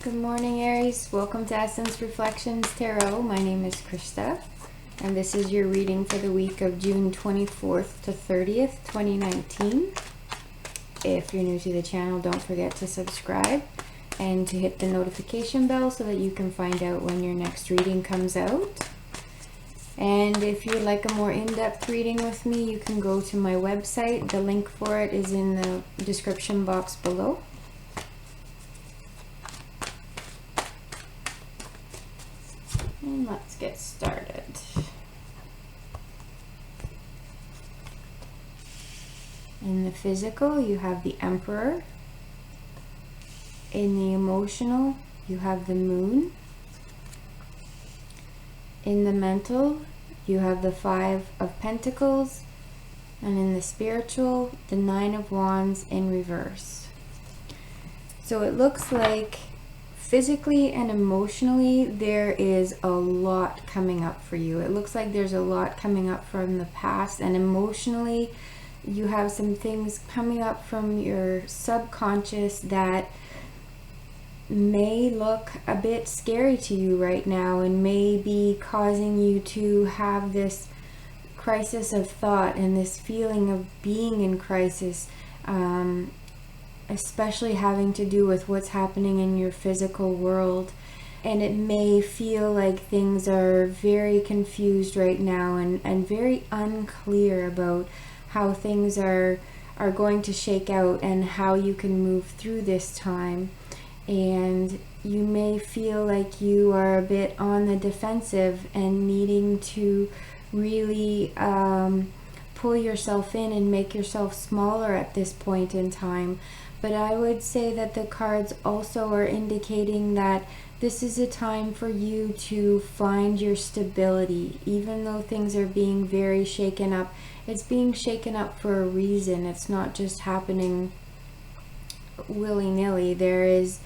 Good morning, Aries. Welcome to Essence Reflections Tarot. My name is Krista, and this is your reading for the week of June 24th to 30th, 2019. If you're new to the channel, don't forget to subscribe and to hit the notification bell so that you can find out when your next reading comes out. And if you'd like a more in-depth reading with me, you can go to my website. The link for it is in the description box below. And let's get started. In the physical, you have the Emperor. In the emotional, you have the Moon. In the mental, you have the Five of Pentacles. And in the spiritual, the Nine of Wands in reverse. So it looks like physically and emotionally, there is a lot coming up for you. It looks like there's a lot coming up from the past, and emotionally, you have some things coming up from your subconscious that may look a bit scary to you right now and may be causing you to have this crisis of thought and this feeling of being in crisis, especially having to do with what's happening in your physical world. And it may feel like things are very confused right now and very unclear about how things are going to shake out and how you can move through this time. And you may feel like you are a bit on the defensive and needing to really pull yourself in and make yourself smaller at this point in time. But I would say that the cards also are indicating that this is a time for you to find your stability. Even though things are being very shaken up, it's being shaken up for a reason. It's not just happening willy-nilly. There is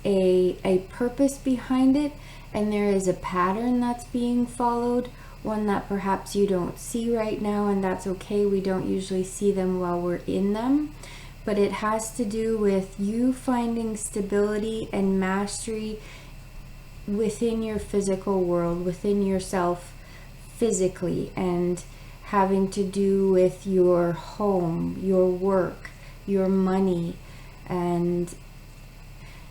a purpose behind it, and there is a pattern that's being followed, one that perhaps you don't see right now, and that's okay. We don't usually see them while we're in them. But it has to do with you finding stability and mastery within your physical world, within yourself physically, and having to do with your home, your work, your money, and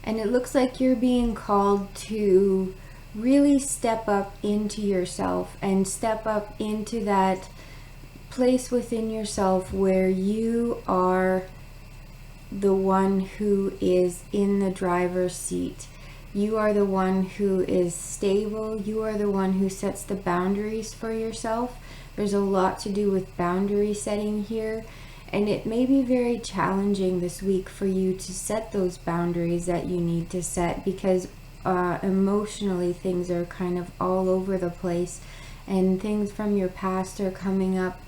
it looks like you're being called to really step up into yourself and step up into that place within yourself where you are the one who is in the driver's seat. You are the one who is stable. You are the one who sets the boundaries for yourself. There's a lot to do with boundary setting here, and it may be very challenging this week for you to set those boundaries that you need to set, because emotionally things are kind of all over the place and things from your past are coming up.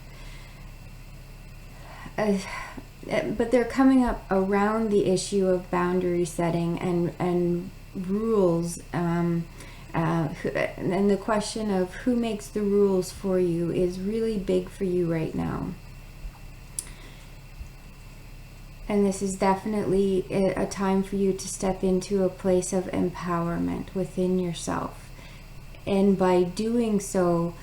But they're coming up around the issue of boundary setting and rules, and the question of who makes the rules for you is really big for you right now. And this is definitely a time for you to step into a place of empowerment within yourself. And by doing so,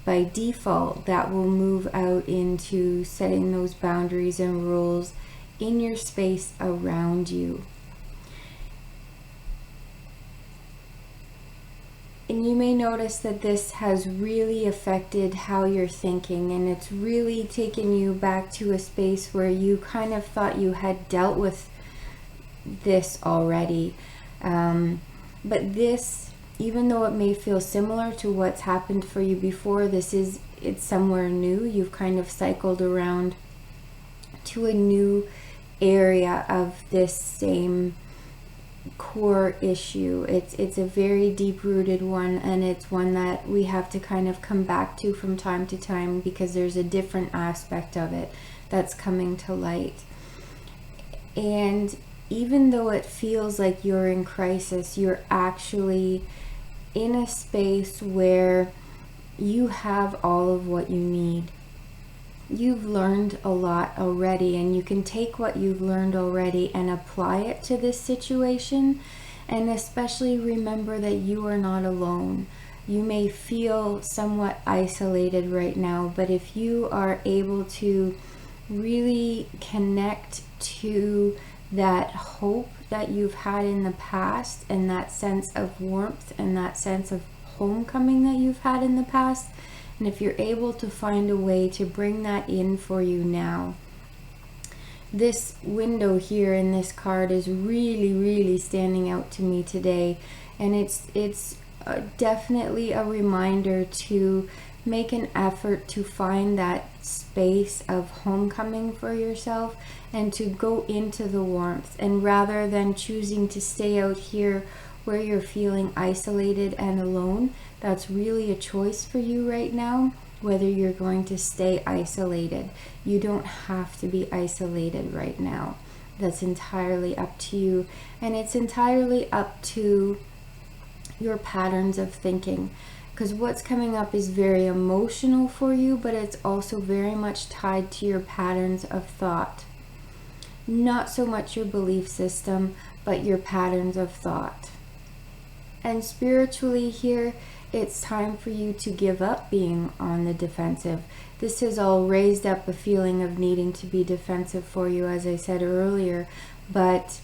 by default, that will move out into setting those boundaries and rules in your space around you. And you may notice that this has really affected how you're thinking, and it's really taken you back to a space where you kind of thought you had dealt with this already. But this, even though it may feel similar to what's happened for you before, it's somewhere new. You've kind of cycled around to a new area of this same core issue. It's a very deep-rooted one, and it's one that we have to kind of come back to from time to time because there's a different aspect of it that's coming to light. And even though it feels like you're in crisis, you're actually in a space where you have all of what you need. You've learned a lot already, and you can take what you've learned already and apply it to this situation. And especially remember that you are not alone. You may feel somewhat isolated right now, but if you are able to really connect to that hope that you've had in the past, and that sense of warmth and that sense of homecoming that you've had in the past, and if you're able to find a way to bring that in for you now. This window here in this card is really standing out to me today, and it's definitely a reminder to make an effort to find that space of homecoming for yourself and to go into the warmth. And rather than choosing to stay out here where you're feeling isolated and alone, that's really a choice for you right now, whether you're going to stay isolated. You don't have to be isolated right now. That's entirely up to you, and it's entirely up to your patterns of thinking, because what's coming up is very emotional for you, but it's also very much tied to your patterns of thought. Not so much your belief system, but your patterns of thought. And spiritually here, it's time for you to give up being on the defensive. This has all raised up a feeling of needing to be defensive for you, as I said earlier, but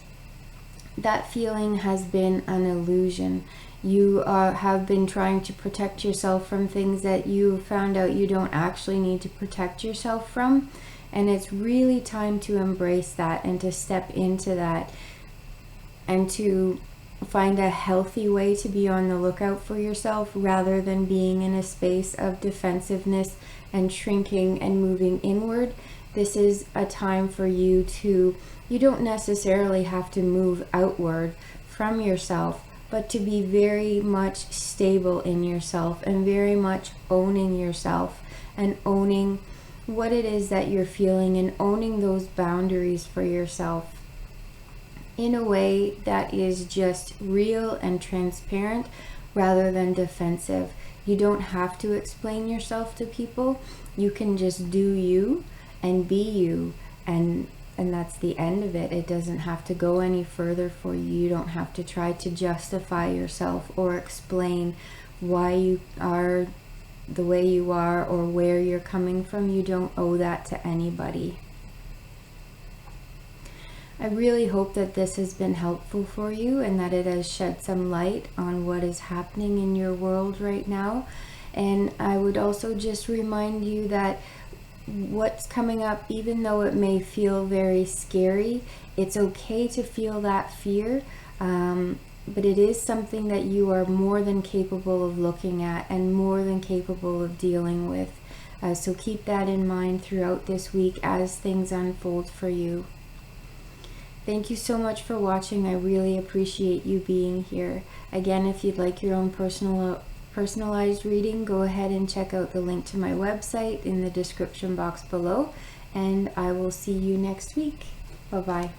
that feeling has been an illusion. You have been trying to protect yourself from things that you found out you don't actually need to protect yourself from, and it's really time to embrace that and to step into that and to find a healthy way to be on the lookout for yourself, rather than being in a space of defensiveness and shrinking and moving inward. This is a time for you to, you don't necessarily have to move outward from yourself, but to be very much stable in yourself and very much owning yourself and owning what it is that you're feeling and owning those boundaries for yourself in a way that is just real and transparent rather than defensive. You don't have to explain yourself to people. You can just do you and be you, and that's the end of it. It doesn't have to go any further for you. You don't have to try to justify yourself or explain why you are the way you are or where you're coming from. You don't owe that to anybody. I really hope that this has been helpful for you and that it has shed some light on what is happening in your world right now. And I would also just remind you that what's coming up, even though it may feel very scary, it's okay to feel that fear, but it is something that you are more than capable of looking at and more than capable of dealing with. So keep that in mind throughout this week as things unfold for you. Thank you so much for watching. I really appreciate you being here. Again, if you'd like your own personalized reading, go ahead and check out the link to my website in the description box below, and I will see you next week. Bye-bye.